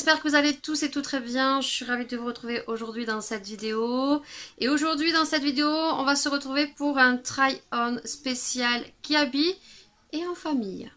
j'espère que vous allez tous et toutes très bien. Je suis ravie de vous retrouver aujourd'hui dans cette vidéo. Et aujourd'hui dans cette vidéo, on va se retrouver pour un try-on spécial Kiabi et en famille.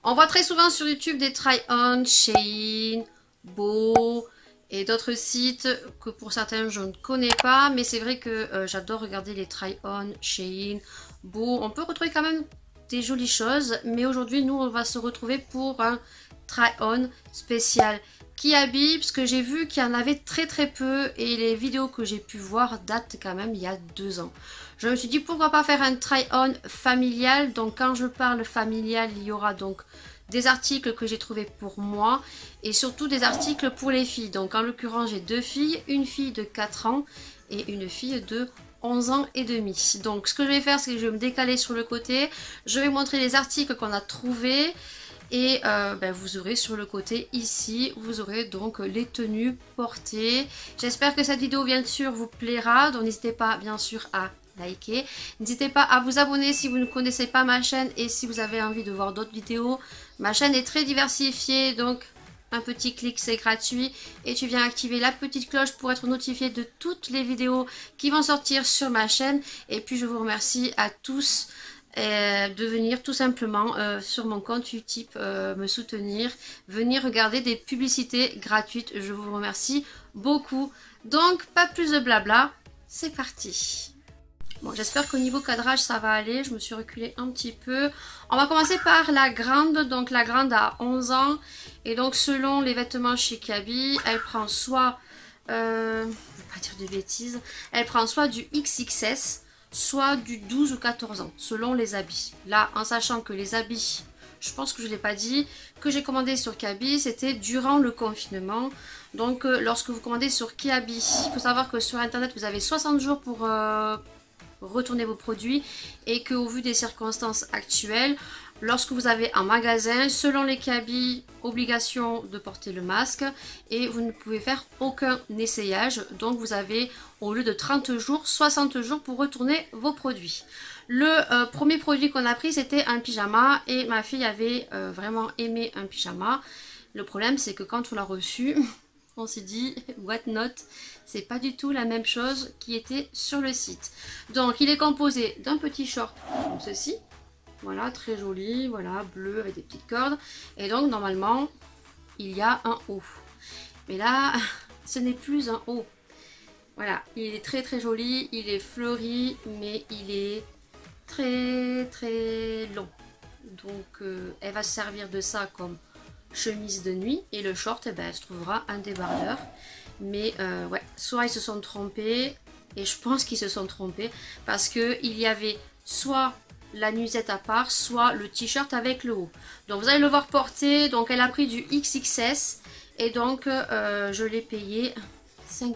On voit très souvent sur YouTube des try-on, Shein, Beau et d'autres sites que pour certains je ne connais pas. Mais c'est vrai que j'adore regarder les try-on, Shein, Beau. On peut retrouver quand même des jolies choses. Mais aujourd'hui, nous, on va se retrouver pour un try-on spécial Kiabi. Parce que j'ai vu qu'il y en avait très peu. Et les vidéos que j'ai pu voir datent quand même il y a 2 ans. Je me suis dit pourquoi pas faire un try-on familial. Donc quand je parle familial, il y aura donc des articles que j'ai trouvés pour moi et surtout des articles pour les filles. Donc en l'occurrence j'ai 2 filles, une fille de 4 ans et une fille de 11 ans et demi. Donc ce que je vais faire, c'est que je vais me décaler sur le côté. Je vais montrer les articles qu'on a trouvés. Et vous aurez sur le côté ici, vous aurez donc les tenues portées. J'espère que cette vidéo bien sûr vous plaira. Donc n'hésitez pas bien sûr à liker. N'hésitez pas à vous abonner si vous ne connaissez pas ma chaîne et si vous avez envie de voir d'autres vidéos. Ma chaîne est très diversifiée, donc un petit clic c'est gratuit. Et tu viens activer la petite cloche pour être notifié de toutes les vidéos qui vont sortir sur ma chaîne. Et puis je vous remercie à tous de venir tout simplement sur mon compte Utip me soutenir, venir regarder des publicités gratuites. Je vous remercie beaucoup. Donc pas plus de blabla, c'est parti. Bon, j'espère qu'au niveau cadrage ça va aller, je me suis reculée un petit peu. On va commencer par la grande, donc la grande a 11 ans. Et donc selon les vêtements chez Kiabi, elle prend soit, je ne vais pas dire de bêtises, elle prend soit du XXS, soit du 12 ou 14 ans, selon les habits. Là, en sachant que les habits, je pense que je ne l'ai pas dit, que j'ai commandé sur Kiabi, c'était durant le confinement. Donc lorsque vous commandez sur Kiabi, il faut savoir que sur internet vous avez 60 jours pour retourner vos produits et que au vu des circonstances actuelles, lorsque vous avez un magasin, selon les Kiabi, obligation de porter le masque et vous ne pouvez faire aucun essayage. Donc vous avez au lieu de 30 jours, 60 jours pour retourner vos produits. Le premier produit qu'on a pris c'était un pyjama et ma fille avait vraiment aimé un pyjama. Le problème c'est que quand on l'a reçu, on s'est dit what not, c'est pas du tout la même chose qui était sur le site. Donc il est composé d'un petit short comme ceci, voilà, très joli, voilà, bleu avec des petites cordes. Et donc normalement il y a un haut, mais là ce n'est plus un haut. Voilà, il est très joli, il est fleuri, mais il est très long. Donc elle va se servir de ça comme chemise de nuit et le short, elle se trouvera un débardeur. Mais ouais, soit ils se sont trompés, et je pense qu'ils se sont trompés parce que il y avait soit la nuisette à part, soit le t-shirt avec le haut. Donc vous allez le voir porter. Donc elle a pris du XXS et donc je l'ai payé 5 €.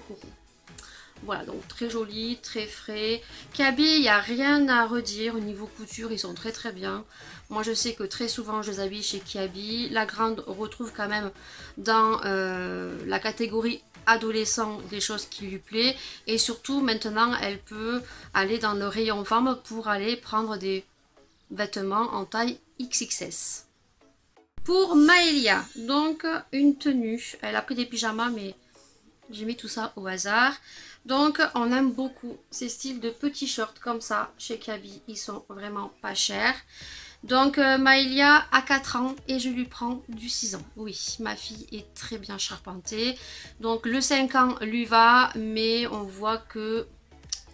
Voilà, donc très joli, très frais. Kiabi, il n'y a rien à redire au niveau couture, ils sont très bien. Moi je sais que très souvent je les habille chez Kiabi. La grande retrouve quand même dans la catégorie adolescent des choses qui lui plaît. Et surtout maintenant elle peut aller dans le rayon femme pour aller prendre des vêtements en taille XXS. Pour Maëlia, donc une tenue. Elle a pris des pyjamas mais j'ai mis tout ça au hasard. Donc on aime beaucoup ces styles de petits shorts comme ça chez Kiabi, ils sont vraiment pas chers. Donc Maëlia a 4 ans et je lui prends du 6 ans. Oui, ma fille est très bien charpentée. Donc le 5 ans lui va, mais on voit que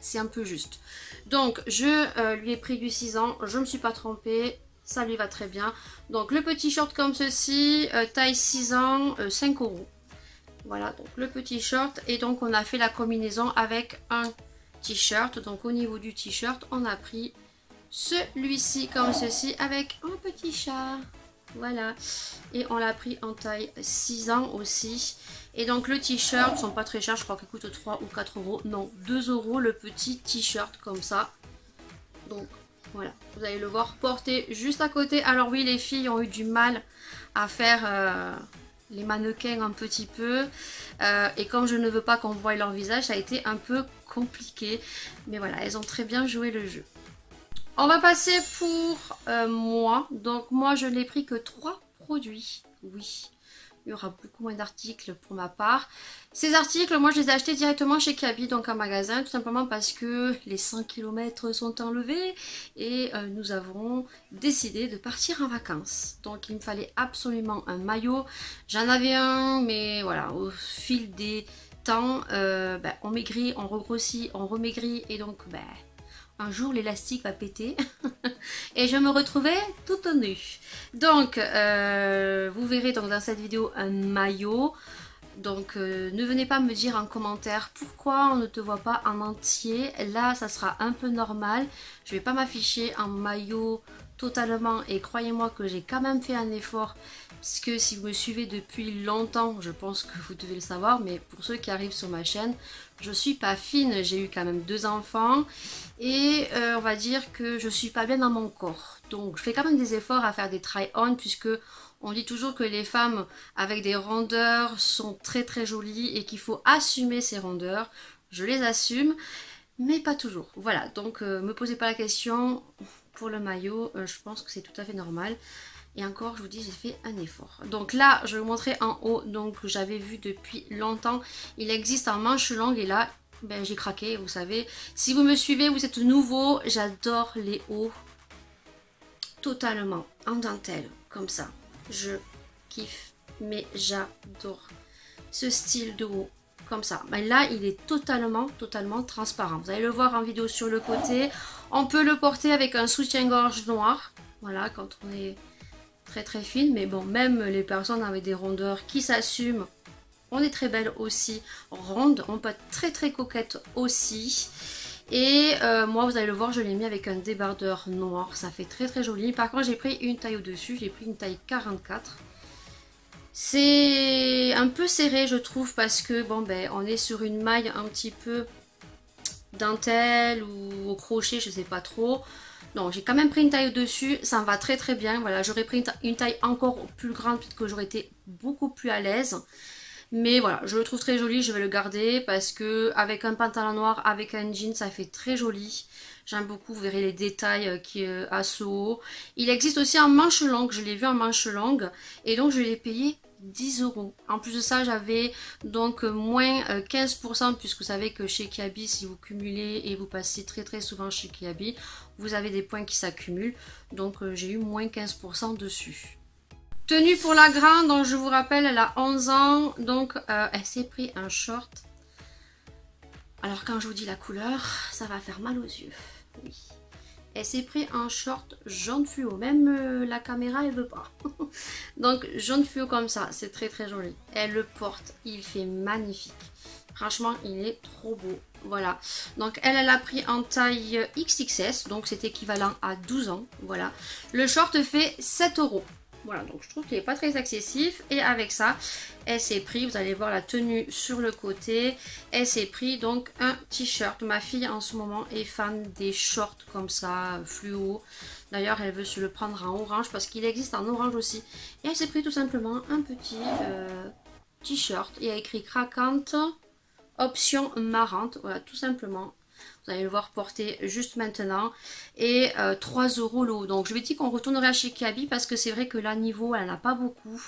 c'est un peu juste. Donc je lui ai pris du 6 ans, je ne me suis pas trompée, ça lui va très bien. Donc le petit short comme ceci, taille 6 ans, 5 €. Voilà, donc le petit short. Et donc on a fait la combinaison avec un t-shirt. Donc au niveau du t-shirt, on a pris celui-ci comme ceci avec un petit chat. Voilà. Et on l'a pris en taille 6 ans aussi. Et donc le t-shirt, ils sont pas très chers, je crois qu'il coûte 3 ou 4 €. Non, 2 € le petit t-shirt comme ça. Donc voilà, vous allez le voir porté juste à côté. Alors oui, les filles ont eu du mal à faire les mannequins un petit peu. Et comme je ne veux pas qu'on voie leur visage, ça a été un peu compliqué. Mais voilà, elles ont très bien joué le jeu. On va passer pour moi. Donc moi, je n'ai pris que 3 produits. Oui. Il y aura beaucoup moins d'articles pour ma part. Ces articles, moi je les ai achetés directement chez Kiabi, donc en magasin, tout simplement parce que les 100 km sont enlevés et nous avons décidé de partir en vacances. Donc il me fallait absolument un maillot. J'en avais un, mais voilà, au fil des temps, on maigrit, on regrossit, on remaigrit et donc un jour l'élastique va péter et je me retrouvais toute nue. Donc vous verrez donc dans cette vidéo un maillot. Donc ne venez pas me dire en commentaire pourquoi on ne te voit pas en entier. Là ça sera un peu normal. Je vais pas m'afficher en maillot totalement et croyez-moi que j'ai quand même fait un effort. Parce que si vous me suivez depuis longtemps, je pense que vous devez le savoir, mais pour ceux qui arrivent sur ma chaîne, je suis pas fine, j'ai eu quand même 2 enfants et on va dire que je suis pas bien dans mon corps. Donc je fais quand même des efforts à faire des try-on puisque on dit toujours que les femmes avec des rondeurs sont très très jolies et qu'il faut assumer ces rondeurs. Je les assume, mais pas toujours. Voilà, donc me posez pas la question pour le maillot, je pense que c'est tout à fait normal. Et encore, je vous dis, j'ai fait un effort. Donc là, je vais vous montrer en haut. Donc j'avais vu depuis longtemps. Il existe en manche longue et là, j'ai craqué, vous savez. Si vous me suivez, vous êtes nouveau. J'adore les hauts totalement en dentelle, comme ça. Je kiffe, mais j'adore ce style de haut, comme ça. Mais là, il est totalement transparent. Vous allez le voir en vidéo sur le côté. On peut le porter avec un soutien-gorge noir. Voilà, quand on est très fine, mais bon, même les personnes avec des rondeurs qui s'assument, on est très belle aussi, ronde, on peut être très coquette aussi. Et moi, vous allez le voir, je l'ai mis avec un débardeur noir, ça fait très joli. Par contre, j'ai pris une taille au-dessus, j'ai pris une taille 44. C'est un peu serré, je trouve, parce que bon, on est sur une maille un petit peu dentelle ou au crochet, je sais pas trop. Non, j'ai quand même pris une taille au-dessus, ça me va très bien. Voilà, j'aurais pris une taille encore plus grande puisque j'aurais été beaucoup plus à l'aise. Mais voilà, je le trouve très joli, je vais le garder parce que avec un pantalon noir, avec un jean, ça fait très joli. J'aime beaucoup, vous verrez les détails qui à ce haut. Il existe aussi en manche longue, je l'ai vu en manche longue et donc je l'ai payé 10 €. En plus de ça, j'avais donc moins 15% puisque vous savez que chez Kiabi, si vous cumulez et vous passez très souvent chez Kiabi, vous avez des points qui s'accumulent. Donc j'ai eu moins 15% dessus. Tenue pour la grande, donc je vous rappelle, elle a 11 ans, donc elle s'est pris un short. Alors quand je vous dis la couleur, ça va faire mal aux yeux. Oui. Elle s'est pris un short jaune fluo, même la caméra elle veut pas. Donc jaune fluo comme ça, c'est très joli. Elle le porte, il fait magnifique. Franchement, il est trop beau. Voilà. Donc elle a pris en taille XXS, donc c'est équivalent à 12 ans. Voilà. Le short fait 7 €. Voilà, donc je trouve qu'il n'est pas très excessif. Et avec ça, elle s'est pris, vous allez voir la tenue sur le côté, elle s'est pris donc un t-shirt. Ma fille en ce moment est fan des shorts comme ça, fluo. D'ailleurs, elle veut se le prendre en orange parce qu'il existe en orange aussi. Et elle s'est pris tout simplement un petit t-shirt. Il y a écrit craquante, option marrante. Voilà, tout simplement. Vous allez le voir porter juste maintenant. Et 3 € le haut. Donc je lui ai dit qu'on retournerait chez Kiabi parce que c'est vrai que là, niveau, elle n'a pas beaucoup.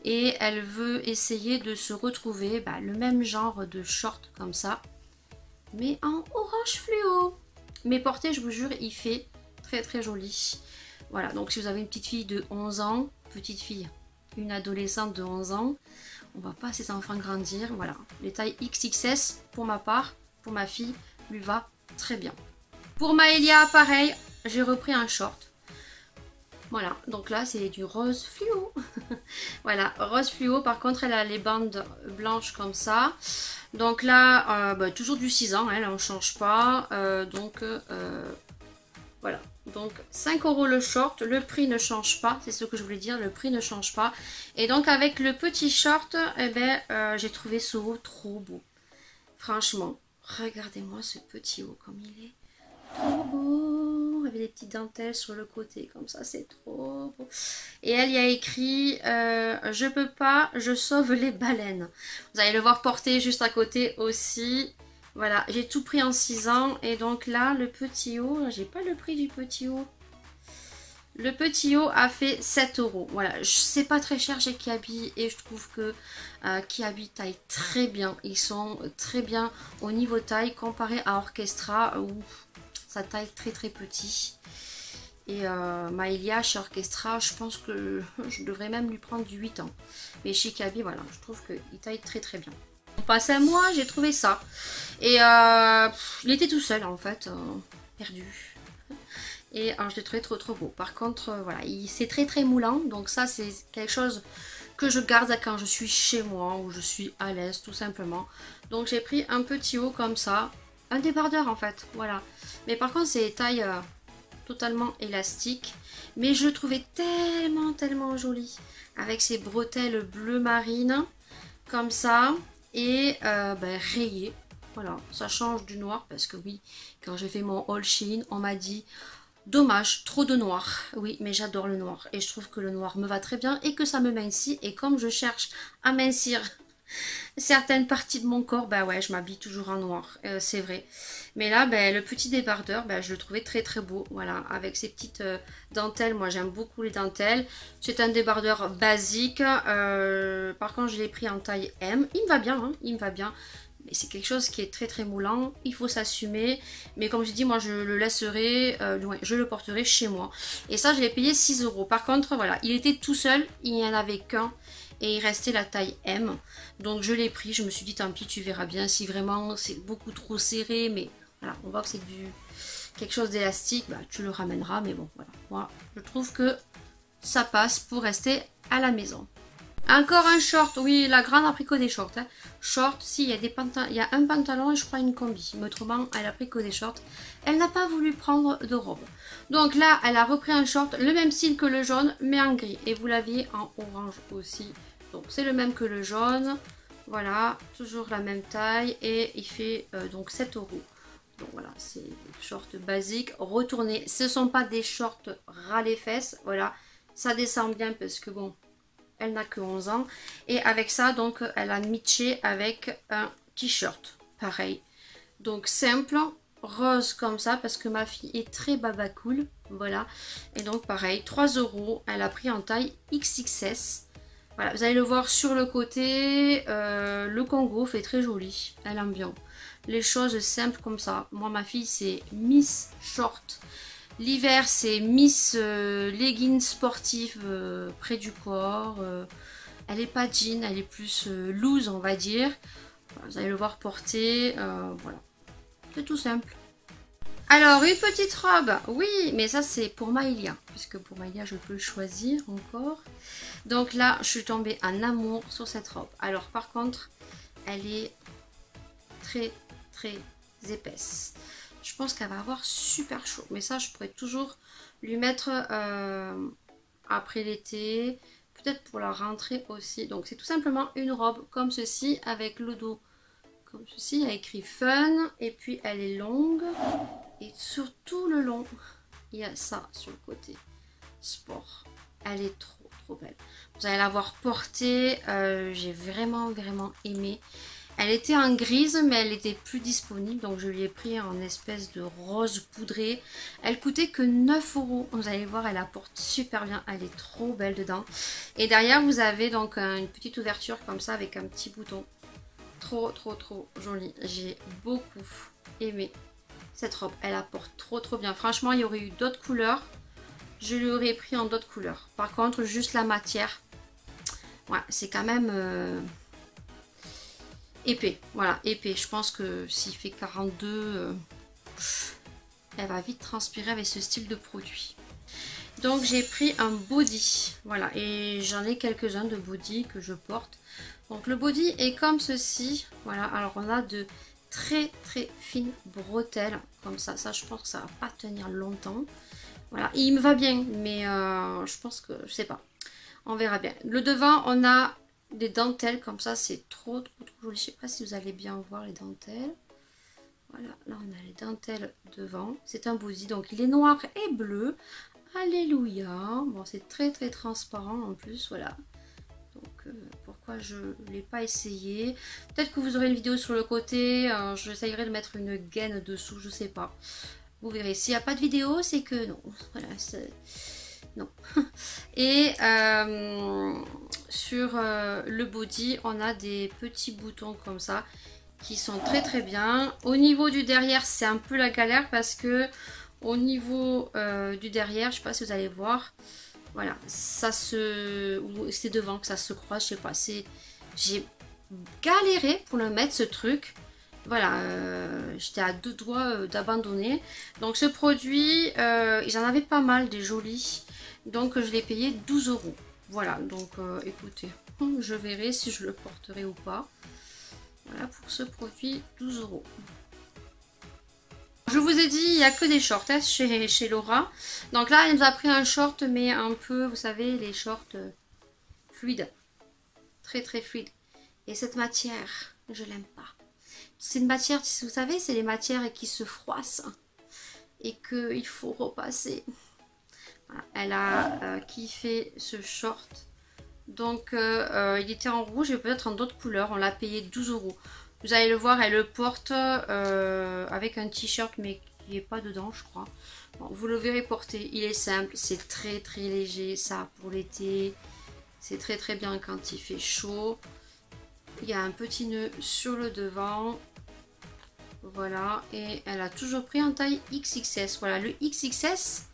Et elle veut essayer de se retrouver le même genre de short comme ça. Mais en orange fluo. Mais porté, je vous jure, il fait très joli. Voilà, donc si vous avez une petite fille de 11 ans, petite fille, une adolescente de 11 ans, on va pas ses enfants grandir. Voilà, les tailles XXS pour ma part, pour ma fille, lui va très bien. Pour Maëlia, pareil, j'ai repris un short. Voilà, donc là c'est du rose fluo. Voilà, rose fluo. Par contre, elle a les bandes blanches comme ça. Donc là, toujours du 6 ans, elle, on ne change pas. Voilà, donc 5 € le short, le prix ne change pas, c'est ce que je voulais dire, le prix ne change pas. Et donc avec le petit short, j'ai trouvé ce haut trop beau. Franchement, regardez-moi ce petit haut comme il est trop beau. avec des petites dentelles sur le côté, comme ça, c'est trop beau. Et elle y a écrit je peux pas, je sauve les baleines. Vous allez le voir porter juste à côté aussi. Voilà, j'ai tout pris en 6 ans. Et donc là, le petit haut, j'ai pas le prix du petit haut. Le petit haut a fait 7 €. Voilà, c'est pas très cher chez Kiabi et je trouve que Kiabi taille très bien. Ils sont très bien au niveau taille comparé à Orchestra où ça taille très très petit. Et Maëlia chez Orchestra, je pense que je devrais même lui prendre du 8 ans. Mais chez Kiabi, voilà, je trouve qu'il taille très très bien. On passe à moi, j'ai trouvé ça. Et il était tout seul en fait, perdu. Et je l'ai trouvé trop trop beau. Par contre, voilà, c'est très très moulant. Donc ça, c'est quelque chose que je garde quand je suis chez moi ou je suis à l'aise tout simplement. Donc j'ai pris un petit haut comme ça. Un débardeur en fait, voilà. Mais par contre, c'est taille totalement élastique. Mais je le trouvais tellement tellement joli. Avec ses bretelles bleu marine. Comme ça. Et rayé. Voilà, ça change du noir. Parce que oui, quand j'ai fait mon haul Shein, on m'a dit... Dommage, trop de noir. Oui, mais j'adore le noir. Et je trouve que le noir me va très bien et que ça me mincit. Et comme je cherche à mincir certaines parties de mon corps, bah ouais, je m'habille toujours en noir. C'est vrai. Mais là, le petit débardeur, je le trouvais très très beau. Voilà, avec ces petites dentelles. Moi, j'aime beaucoup les dentelles. C'est un débardeur basique. Par contre, je l'ai pris en taille M. Il me va bien, hein, il me va bien. Mais c'est quelque chose qui est très très moulant, il faut s'assumer. Mais comme je dis, moi je le laisserai, je le porterai chez moi. Et ça, je l'ai payé 6 €. Par contre, voilà, il était tout seul, il n'y en avait qu'un. Et il restait la taille M. Donc je l'ai pris, je me suis dit, tant pis, tu verras bien si vraiment c'est beaucoup trop serré. Mais voilà, on voit que c'est quelque chose d'élastique, tu le ramèneras. Mais bon, voilà, moi je trouve que ça passe pour rester à la maison. Encore un short, oui, la grande a pris que des shorts. Hein. Short, si, il y a un pantalon et je crois une combi. Mais autrement, elle a pris que des shorts. Elle n'a pas voulu prendre de robe. Donc là, elle a repris un short, le même style que le jaune, mais en gris. Et vous l'aviez en orange aussi. Donc c'est le même que le jaune. Voilà, toujours la même taille. Et il fait donc 7 €. Donc voilà, c'est des shorts basiques. Retournés, ce ne sont pas des shorts ras les fesses. Voilà, ça descend bien parce que bon... Elle n'a que 11 ans. Et avec ça, donc, elle a mitché avec un t-shirt. Pareil. Donc, simple, rose comme ça, parce que ma fille est très baba cool. Voilà. Et donc, pareil, 3 €. Elle a pris en taille XXS. Voilà, vous allez le voir sur le côté. Le Congo fait très joli. Elle aime bien. Les choses simples comme ça. Moi, ma fille, c'est Miss Short. L'hiver, c'est Miss leggings sportif près du corps. Elle n'est pas jean, elle est plus loose, on va dire. Vous allez le voir porter. Voilà. C'est tout simple. Alors, une petite robe. Oui, mais ça, c'est pour Maëlia. Puisque pour Maëlia, je peux choisir encore. Donc là, je suis tombée en amour sur cette robe. Alors, par contre, elle est très, très épaisse. Je pense qu'elle va avoir super chaud. Mais ça, je pourrais toujours lui mettre après l'été. Peut-être pour la rentrée aussi. Donc, c'est tout simplement une robe comme ceci avec le dos. Comme ceci, il y a écrit fun. Et puis, elle est longue. Et sur tout le long, il y a ça sur le côté. Sport. Elle est trop, trop belle. Vous allez la voir portée. J'ai vraiment, vraiment aimé. Elle était en grise, mais elle n'était plus disponible. Donc, je lui ai pris en espèce de rose poudré. Elle coûtait que 9 €. Vous allez voir, elle apporte super bien. Elle est trop belle dedans. Et derrière, vous avez donc une petite ouverture comme ça avec un petit bouton. Trop, trop, trop joli. J'ai beaucoup aimé cette robe. Elle apporte trop, trop bien. Franchement, il y aurait eu d'autres couleurs. Je l'aurais pris en d'autres couleurs. Par contre, juste la matière. Ouais, c'est quand même... épais, voilà, épais. Je pense que s'il fait 42, elle va vite transpirer avec ce style de produit. Donc j'ai pris un body, voilà, et j'en ai quelques-uns de body que je porte. Donc le body est comme ceci, voilà. Alors on a de très très fines bretelles, comme ça. Ça, je pense que ça va pas tenir longtemps. Voilà, il me va bien, mais je pense que, je sais pas. On verra bien. Le devant, on a des dentelles comme ça, c'est trop, trop, trop joli. Je sais pas si vous allez bien voir les dentelles. Voilà, là on a les dentelles devant. C'est un body, donc il est noir et bleu. Alléluia. Bon, c'est très très transparent en plus, voilà. Donc pourquoi je ne l'ai pas essayé. Peut-être que vous aurez une vidéo sur le côté. J'essayerai de mettre une gaine dessous, je sais pas. Vous verrez. S'il n'y a pas de vidéo, c'est que non. Voilà, non. Et sur le body, on a des petits boutons comme ça qui sont très très bien. Au niveau du derrière, c'est un peu la galère parce que au niveau du derrière, je sais pas si vous allez voir, voilà, ça se, c'est devant que ça se croise, je sais pas, j'ai galéré pour le mettre ce truc. Voilà, j'étais à deux doigts d'abandonner. Donc ce produit, j'en avais pas mal des jolis, donc je l'ai payé 12 €. Voilà, donc écoutez, je verrai si je le porterai ou pas. Voilà pour ce produit, 12 €. Je vous ai dit, il n'y a que des shorts hein, chez Laura. Donc là, elle nous a pris un short, mais un peu, vous savez, les shorts fluides. Très très fluides. Et cette matière, je l'aime pas. C'est une matière, vous savez, c'est les matières qui se froissent. Et qu'il faut repasser. Voilà, elle a kiffé ce short. Donc il était en rouge et peut-être en d'autres couleurs. On l'a payé 12 €. Vous allez le voir, elle le porte avec un t-shirt mais qui n'est pas dedans je crois. Bon, vous le verrez porter, il est simple, c'est très très léger, ça pour l'été. C'est très très bien quand il fait chaud. Il y a un petit nœud sur le devant. Voilà, et elle a toujours pris en taille XXS. Voilà, le XXS,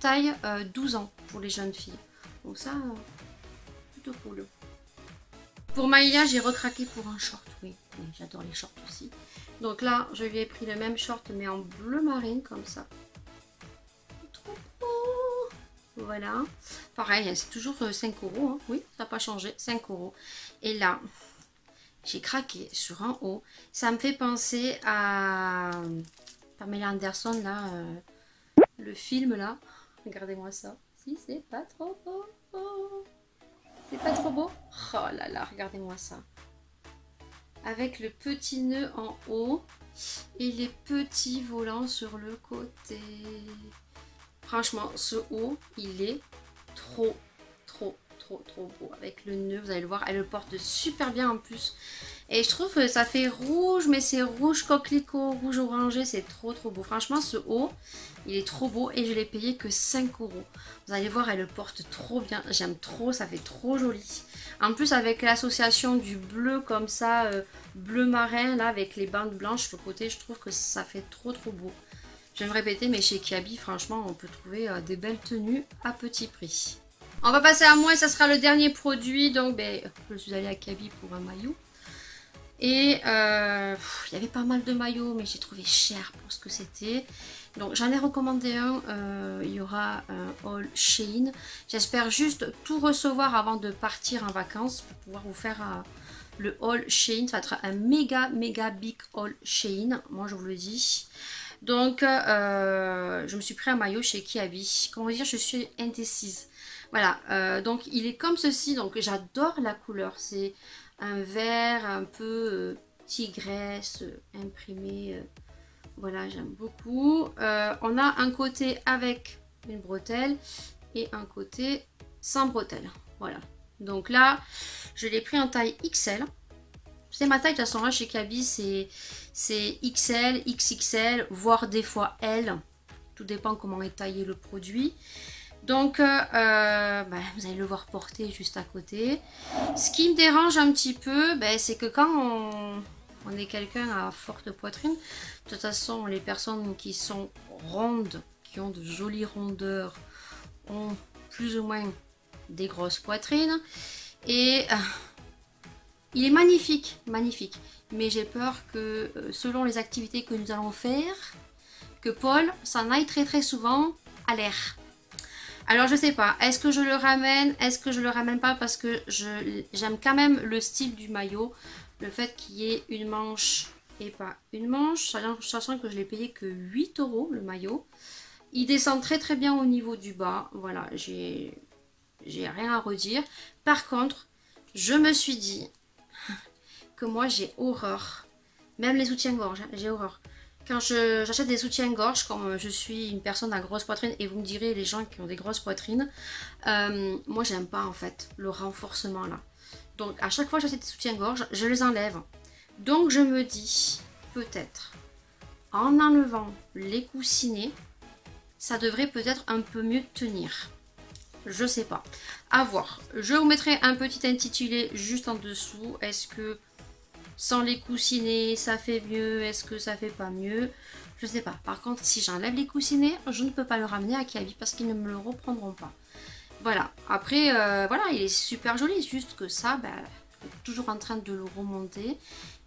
taille 12 ans pour les jeunes filles. Donc ça, plutôt cool. Pour Maïlia, j'ai recraqué pour un short, oui, j'adore les shorts aussi. Donc là, je lui ai pris le même short, mais en bleu marine, comme ça. Trop beau. Voilà. Pareil, c'est toujours 5 €, hein. Oui, ça n'a pas changé, 5 €. Et là, j'ai craqué sur un haut. Ça me fait penser à Pamela Anderson, là, le film, là. Regardez-moi ça. Si, c'est pas trop beau. C'est pas trop beau? Oh là là, regardez-moi ça. Avec le petit nœud en haut et les petits volants sur le côté. Franchement, ce haut, il est trop beau. Avec le nœud, vous allez le voir, elle le porte super bien en plus. Et je trouve que ça fait rouge, mais c'est rouge coquelicot, rouge orangé, c'est trop beau. Franchement, ce haut, il est trop beau et je l'ai payé que 5 €. Vous allez voir, elle le porte trop bien. J'aime trop, ça fait trop joli. En plus, avec l'association du bleu comme ça, bleu marin, là, avec les bandes blanches sur le côté, je trouve que ça fait trop beau. Je vais me répéter, mais chez Kiabi, franchement, on peut trouver des belles tenues à petit prix. On va passer à moi et ça sera le dernier produit. Donc, je suis allée à Kiabi pour un maillot. Et il y avait pas mal de maillots, mais j'ai trouvé cher pour ce que c'était. Donc j'en ai recommandé un, il y aura un haul Shein. J'espère juste tout recevoir avant de partir en vacances pour pouvoir vous faire le haul Shein. Ça va être un méga big haul Shein, moi je vous le dis. Donc je me suis pris un maillot chez Kiabi. Comment dire, je suis indécise. Voilà, donc il est comme ceci, donc j'adore la couleur. C'est un vert un peu tigresse imprimé. Voilà, j'aime beaucoup. On a un côté avec une bretelle et un côté sans bretelle. Voilà. Donc là, je l'ai pris en taille XL. C'est ma taille de toute façon, hein, chez Kiabi, c'est XL, XXL, voire des fois L. Tout dépend comment est taillé le produit. Donc, vous allez le voir porter juste à côté. Ce qui me dérange un petit peu, c'est que quand on est quelqu'un à forte poitrine, de toute façon, les personnes qui sont rondes, qui ont de jolies rondeurs, ont plus ou moins des grosses poitrines. Et il est magnifique. Mais j'ai peur que selon les activités que nous allons faire, que Paul s'en aille très souvent à l'air. Alors je sais pas, est-ce que je le ramène, est-ce que je le ramène pas, parce que j'aime quand même le style du maillot, le fait qu'il y ait une manche et pas une manche, sachant que je l'ai payé que 8 € le maillot. Il descend très bien au niveau du bas, voilà, j'ai rien à redire. Par contre, je me suis dit que moi j'ai horreur, même les soutiens-gorge, j'ai horreur. quand j'achète des soutiens-gorge, comme je suis une personne à grosse poitrine, et vous me direz les gens qui ont des grosses poitrines, moi j'aime pas en fait le renforcement là. Donc à chaque fois que j'achète des soutiens-gorge, je les enlève. Donc je me dis, peut-être, en enlevant les coussinets, ça devrait peut-être un peu mieux tenir. Je sais pas. À voir. Je vous mettrai un petit intitulé juste en dessous. Est-ce que sans les coussinets, ça fait mieux? Est-ce que ça fait pas mieux? Je sais pas. Par contre, si j'enlève les coussinets, je ne peux pas le ramener à Kiabi parce qu'ils ne me le reprendront pas. Voilà. Après, voilà, il est super joli. Juste que ça, ben, je suis toujours en train de le remonter.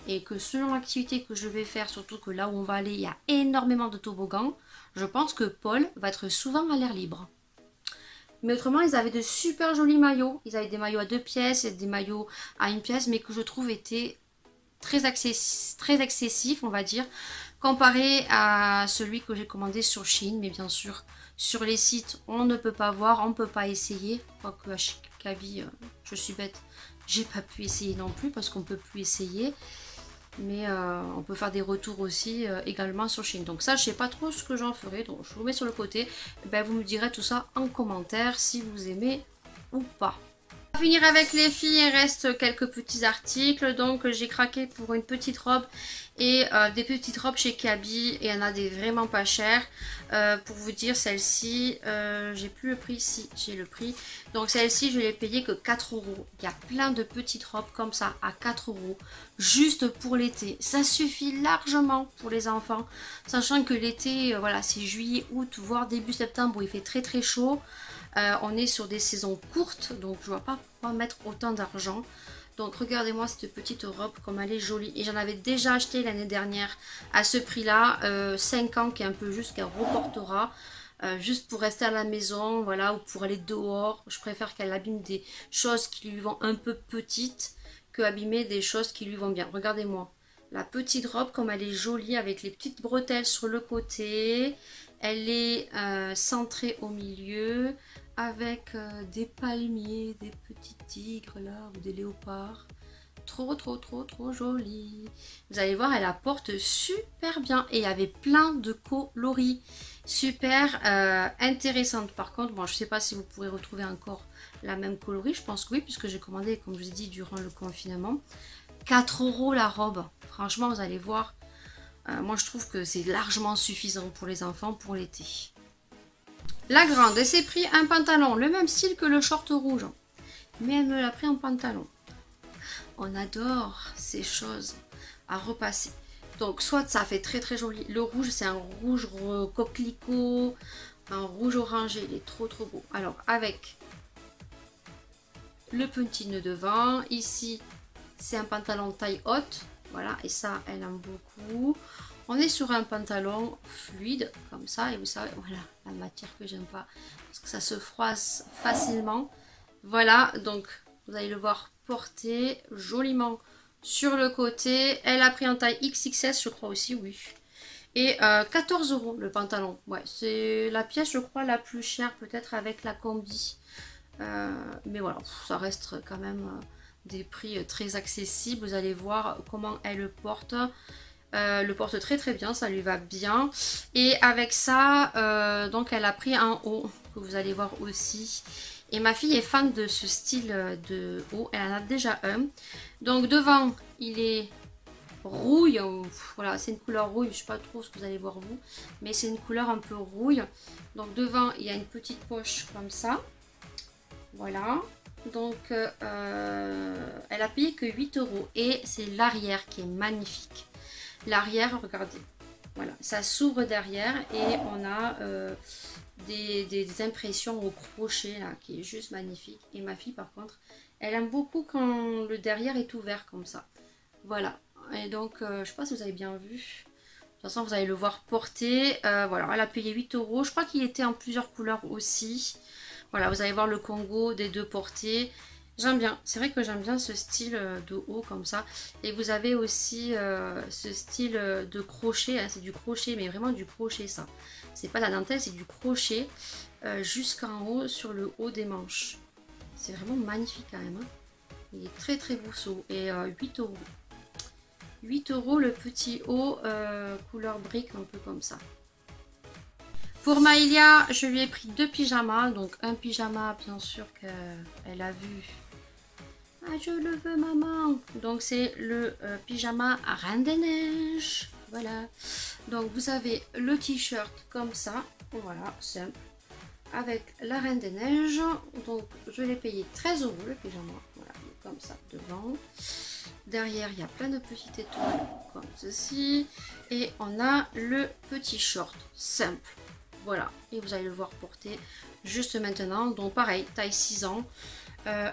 Et que selon l'activité que je vais faire, surtout que là où on va aller, il y a énormément de toboggans. Je pense que Paul va être souvent à l'air libre. Mais autrement, ils avaient de super jolis maillots. Ils avaient des maillots à 2 pièces et des maillots à 1 pièce, mais que je trouve étaient très excessifs, on va dire, comparé à celui que j'ai commandé sur Shein. Mais bien sûr, sur les sites, on ne peut pas voir, on ne peut pas essayer. Quoique à Kaby, je suis bête, j'ai pas pu essayer non plus parce qu'on ne peut plus essayer. Mais on peut faire des retours aussi également sur Shein. Donc ça, je sais pas trop ce que j'en ferai. Donc je vous mets sur le côté. Ben, vous me direz tout ça en commentaire si vous aimez ou pas. Pour finir avec les filles, il reste quelques petits articles. Donc j'ai craqué pour une petite robe et des petites robes chez Kaby. Et il y en a des vraiment pas chères. Pour vous dire, celle-ci, j'ai plus le prix. Si, j'ai le prix. Donc celle-ci, je l'ai payée que 4 €. Il y a plein de petites robes comme ça à 4 €. Juste pour l'été. Ça suffit largement pour les enfants. Sachant que l'été, voilà, c'est juillet, août, voire début septembre où il fait très très chaud. On est sur des saisons courtes, donc je vois pas pourquoi mettre autant d'argent. Donc regardez-moi cette petite robe comme elle est jolie. Et j'en avais déjà acheté l'année dernière à ce prix-là. 5 ans qui est un peu juste, qu'elle reportera. Juste pour rester à la maison, voilà, ou pour aller dehors. Je préfère qu'elle abîme des choses qui lui vont un peu petites que abîmer des choses qui lui vont bien. Regardez-moi. La petite robe comme elle est jolie avec les petites bretelles sur le côté. Elle est centrée au milieu avec des palmiers, des petits tigres là ou des léopards. Trop joli. Vous allez voir, elle apporte super bien et il y avait plein de coloris super intéressantes. Par contre, bon, je sais pas si vous pourrez retrouver encore la même coloris. Je pense que oui, puisque j'ai commandé, comme je vous ai dit, durant le confinement. 4 € la robe. Franchement, vous allez voir. Moi, je trouve que c'est largement suffisant pour les enfants pour l'été. La grande, elle s'est pris un pantalon, le même style que le short rouge. Mais elle me l'a pris en pantalon. On adore ces choses à repasser. Donc, soit ça fait très joli. Le rouge, c'est un rouge coquelicot, un rouge orangé. Il est trop beau. Alors, avec le petit nœud devant. Ici, c'est un pantalon taille haute. Voilà, et ça, elle aime beaucoup. On est sur un pantalon fluide, comme ça. Et vous savez, voilà, la matière que j'aime pas. Parce que ça se froisse facilement. Voilà, donc, vous allez le voir porté joliment sur le côté. Elle a pris en taille XXS, je crois aussi, oui. Et 14 € le pantalon. Ouais, c'est la pièce, je crois, la plus chère, peut-être avec la combi. Mais voilà, ça reste quand même des prix très accessibles. Vous allez voir comment elle le porte. Le porte très bien, ça lui va bien. Et avec ça, donc elle a pris un haut que vous allez voir aussi. Et ma fille est fan de ce style de haut, elle en a déjà un. Donc devant, il est rouille, voilà, c'est une couleur rouille, je ne sais pas trop ce que vous allez voir vous, mais c'est une couleur un peu rouille. Donc devant, il y a une petite poche comme ça. Voilà. Donc elle a payé que 8 € et c'est l'arrière qui est magnifique. L'arrière, regardez, voilà, ça s'ouvre derrière et on a des impressions au crochet là qui est juste magnifique. Et ma fille par contre, elle aime beaucoup quand le derrière est ouvert comme ça. Voilà, et donc je sais pas si vous avez bien vu. De toute façon, vous allez le voir porter. Voilà, elle a payé 8 €. Je crois qu'il était en plusieurs couleurs aussi. Voilà, vous allez voir le Congo des deux portées. J'aime bien, c'est vrai que j'aime bien ce style de haut comme ça. Et vous avez aussi ce style de crochet, hein, c'est du crochet, mais vraiment du crochet ça. C'est pas la dentelle, c'est du crochet jusqu'en haut sur le haut des manches. C'est vraiment magnifique quand même. Hein. Il est très beau ce haut et 8 €. 8 € le petit haut couleur brique, un peu comme ça. Pour Maïlia, je lui ai pris 2 pyjamas. Donc un pyjama, bien sûr qu'elle a vu. Ah, je le veux, maman. Donc c'est le pyjama à Reine des Neiges. Voilà. Donc vous avez le t-shirt comme ça. Voilà, simple. Avec la Reine des Neiges. Donc je l'ai payé 13 € le pyjama. Voilà, comme ça devant. Derrière, il y a plein de petites étoiles comme ceci. Et on a le petit short simple. Voilà, et vous allez le voir porter juste maintenant. Donc pareil, taille 6 ans.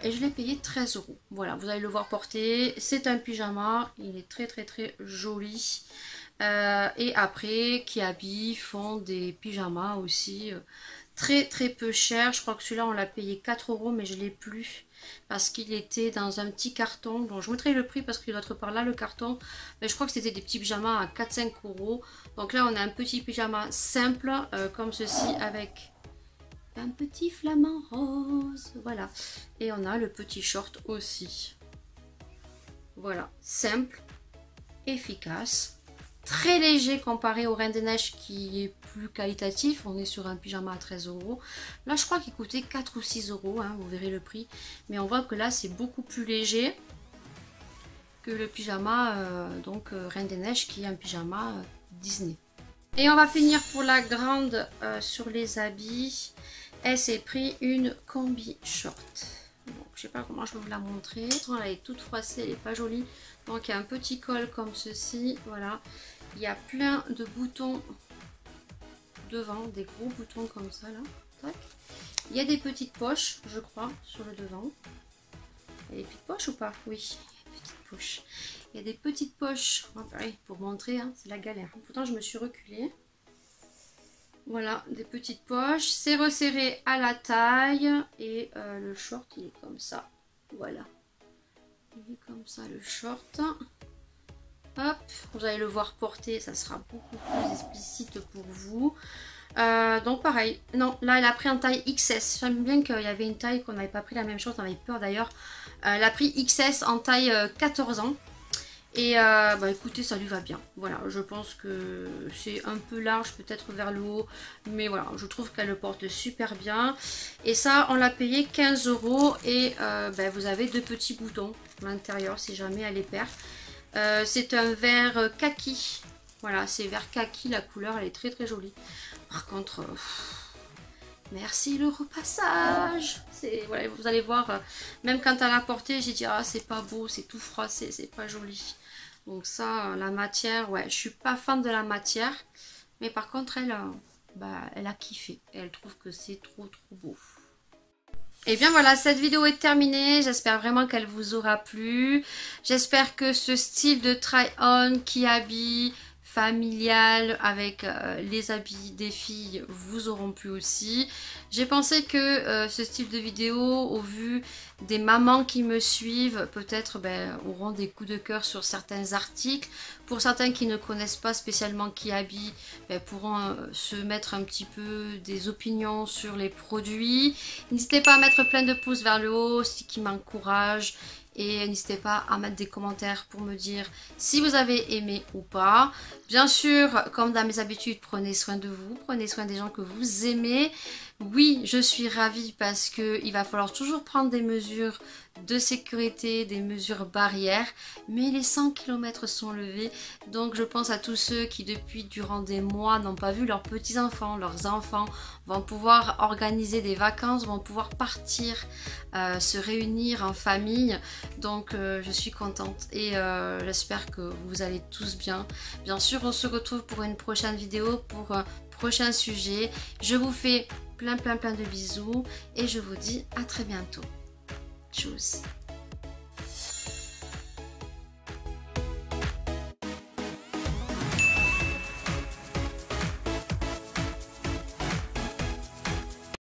Et je l'ai payé 13 €. Voilà, vous allez le voir porter. C'est un pyjama, il est très joli. Et après, Kiabi font des pyjamas aussi très peu chers. Je crois que celui-là on l'a payé 4 €, mais je l'ai plus parce qu'il était dans un petit carton. Donc je mettrai le prix parce qu'il doit être par là le carton. Mais je crois que c'était des petits pyjamas à 4-5 €. Donc là on a un petit pyjama simple comme ceci avec un petit flamant rose. Voilà. Et on a le petit short aussi. Voilà, simple, efficace. Très léger comparé au Reine des Neiges qui est plus qualitatif. On est sur un pyjama à 13 €. Là je crois qu'il coûtait 4 ou 6 €, hein, vous verrez le prix. Mais on voit que là c'est beaucoup plus léger que le pyjama Reine des Neiges qui est un pyjama Disney. Et on va finir pour la grande sur les habits. Elle s'est pris une combi short. Donc, je sais pas comment je vais vous la montrer. Elle est toute froissée, elle est pas jolie. Donc il y a un petit col comme ceci. Voilà. Il y a plein de boutons devant, des gros boutons comme ça là. Tac. Il y a des petites poches, je crois, sur le devant. Il y a des petites poches ou pas? Oui, il y a des petites poches. Il y a des petites poches. Oh, pareil, pour montrer, hein, c'est la galère. Pourtant, je me suis reculée. Voilà, des petites poches. C'est resserré à la taille. Et le short, il est comme ça. Voilà. Il est comme ça, le short. Hop, vous allez le voir porter, ça sera beaucoup plus explicite pour vous. Donc pareil, non, là elle a pris en taille XS. J'aime bien qu'il y avait une taille qu'on n'avait pas pris la même chose, on avait peur d'ailleurs. Elle a pris XS en taille 14 ans. Et bah écoutez, ça lui va bien. Voilà, je pense que c'est un peu large peut-être vers le haut. Mais voilà, je trouve qu'elle le porte super bien. Et ça, on l'a payé 15 €. Et bah, vous avez 2 petits boutons à l'intérieur si jamais elle les perd. C'est un vert kaki. Voilà, c'est vert kaki, la couleur, elle est très jolie. Par contre, merci le repassage. Voilà, vous allez voir, même quand elle a porté, j'ai dit ah c'est pas beau, c'est tout froissé, c'est pas joli. Donc ça, la matière, ouais, je suis pas fan de la matière, mais par contre elle, elle a kiffé. Et elle trouve que c'est trop beau. Et bien voilà, cette vidéo est terminée. J'espère vraiment qu'elle vous aura plu. J'espère que ce style de try-on qui habille familial avec les habits des filles vous auront plu aussi. J'ai pensé que ce style de vidéo, au vu des mamans qui me suivent, peut-être auront des coups de cœur sur certains articles. Pour certains qui ne connaissent pas spécialement Kiabi, pourront se mettre un petit peu des opinions sur les produits. N'hésitez pas à mettre plein de pouces vers le haut, ce qui m'encourage. Et n'hésitez pas à mettre des commentaires pour me dire si vous avez aimé ou pas. Bien sûr, comme dans mes habitudes, prenez soin de vous, prenez soin des gens que vous aimez. Oui, je suis ravie parce qu'il va falloir toujours prendre des mesures de sécurité, des mesures barrières. Mais les 100 km sont levés. Donc je pense à tous ceux qui durant des mois n'ont pas vu leurs petits-enfants, leurs enfants vont pouvoir organiser des vacances, vont pouvoir partir, se réunir en famille. Donc je suis contente et j'espère que vous allez tous bien. Bien sûr, on se retrouve pour une prochaine vidéo, pour un prochain sujet. Je vous fais plein de bisous et je vous dis à très bientôt. Tchuss.